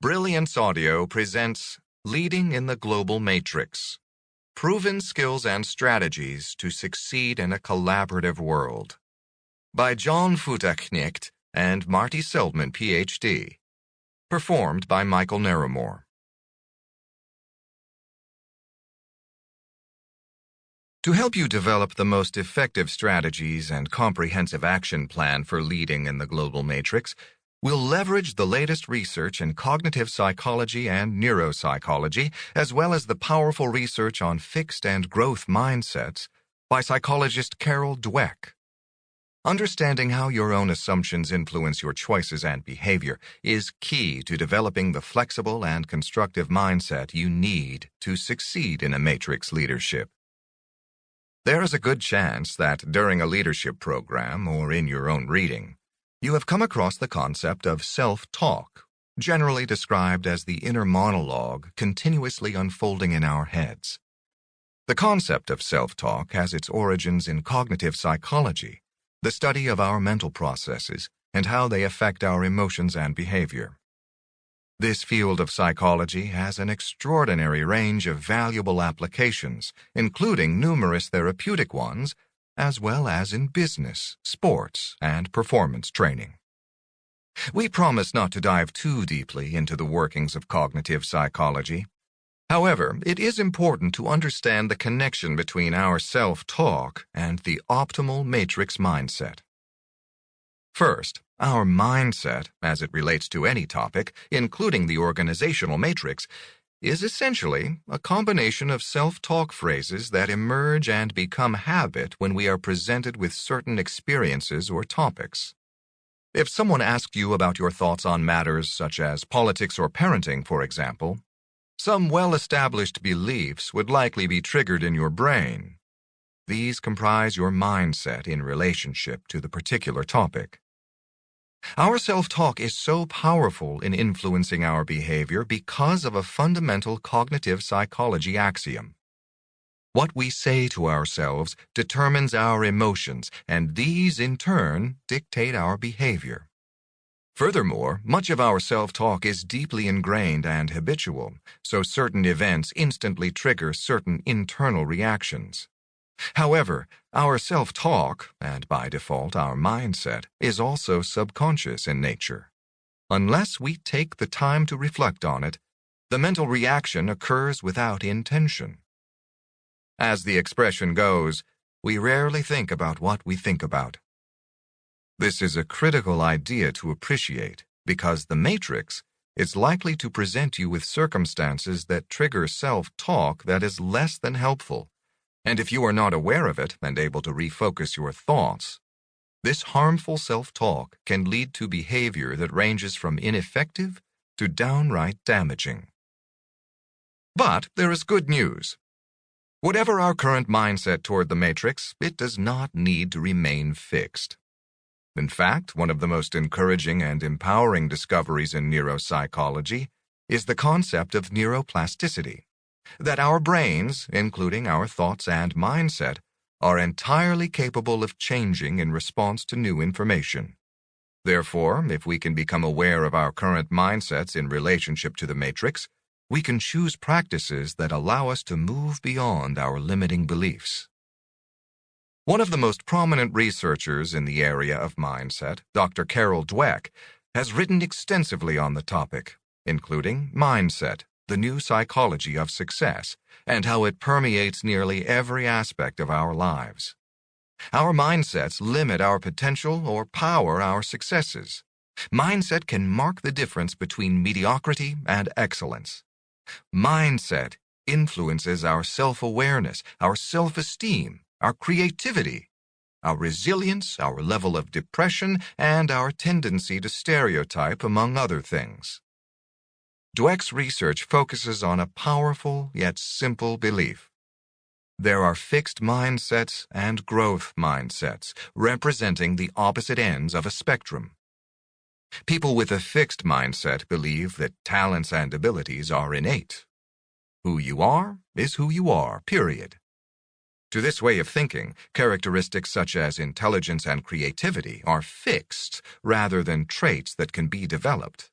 Brilliance Audio presents Leading in the Global Matrix, Proven Skills and Strategies to Succeed in a Collaborative World, by John Futterknecht and Marty Seldman, Ph.D., performed by Michael Naramore. To help you develop the most effective strategies and comprehensive action plan for leading in the global matrix, we'll leverage the latest research in cognitive psychology and neuropsychology, as well as the powerful research on fixed and growth mindsets by psychologist Carol Dweck. Understanding how your own assumptions influence your choices and behavior is key to developing the flexible and constructive mindset you need to succeed in a matrix leadership. There is a good chance that during a leadership program or in your own reading, you have come across the concept of self-talk, generally described as the inner monologue continuously unfolding in our heads. The concept of self-talk has its origins in cognitive psychology, the study of our mental processes and how they affect our emotions and behavior. This field of psychology has an extraordinary range of valuable applications, including numerous therapeutic ones, as well as in business, sports, and performance training. We promise not to dive too deeply into the workings of cognitive psychology. However, it is important to understand the connection between our self-talk and the optimal matrix mindset. First, our mindset, as it relates to any topic, including the organizational matrix, is essentially a combination of self-talk phrases that emerge and become habit when we are presented with certain experiences or topics. If someone asked you about your thoughts on matters such as politics or parenting, for example, some well-established beliefs would likely be triggered in your brain. These comprise your mindset in relationship to the particular topic. Our self-talk is so powerful in influencing our behavior because of a fundamental cognitive psychology axiom. What we say to ourselves determines our emotions, and these, in turn, dictate our behavior. Furthermore, much of our self-talk is deeply ingrained and habitual, so certain events instantly trigger certain internal reactions. However, our self-talk, and by default our mindset, is also subconscious in nature. Unless we take the time to reflect on it, the mental reaction occurs without intention. As the expression goes, we rarely think about what we think about. This is a critical idea to appreciate because the matrix is likely to present you with circumstances that trigger self-talk that is less than helpful. And if you are not aware of it and able to refocus your thoughts, this harmful self-talk can lead to behavior that ranges from ineffective to downright damaging. But there is good news. Whatever our current mindset toward the matrix, it does not need to remain fixed. In fact, one of the most encouraging and empowering discoveries in neuropsychology is the concept of neuroplasticity. That our brains, including our thoughts and mindset, are entirely capable of changing in response to new information. Therefore, if we can become aware of our current mindsets in relationship to the matrix, we can choose practices that allow us to move beyond our limiting beliefs. One of the most prominent researchers in the area of mindset, Dr. Carol Dweck, has written extensively on the topic, including Mindset, the New Psychology of Success, and how it permeates nearly every aspect of our lives. Our mindsets limit our potential or power our successes. Mindset can mark the difference between mediocrity and excellence. Mindset influences our self-awareness, our self-esteem, our creativity, our resilience, our level of depression, and our tendency to stereotype, among other things. Dweck's research focuses on a powerful yet simple belief. There are fixed mindsets and growth mindsets, representing the opposite ends of a spectrum. People with a fixed mindset believe that talents and abilities are innate. Who you are is who you are, period. To this way of thinking, characteristics such as intelligence and creativity are fixed rather than traits that can be developed.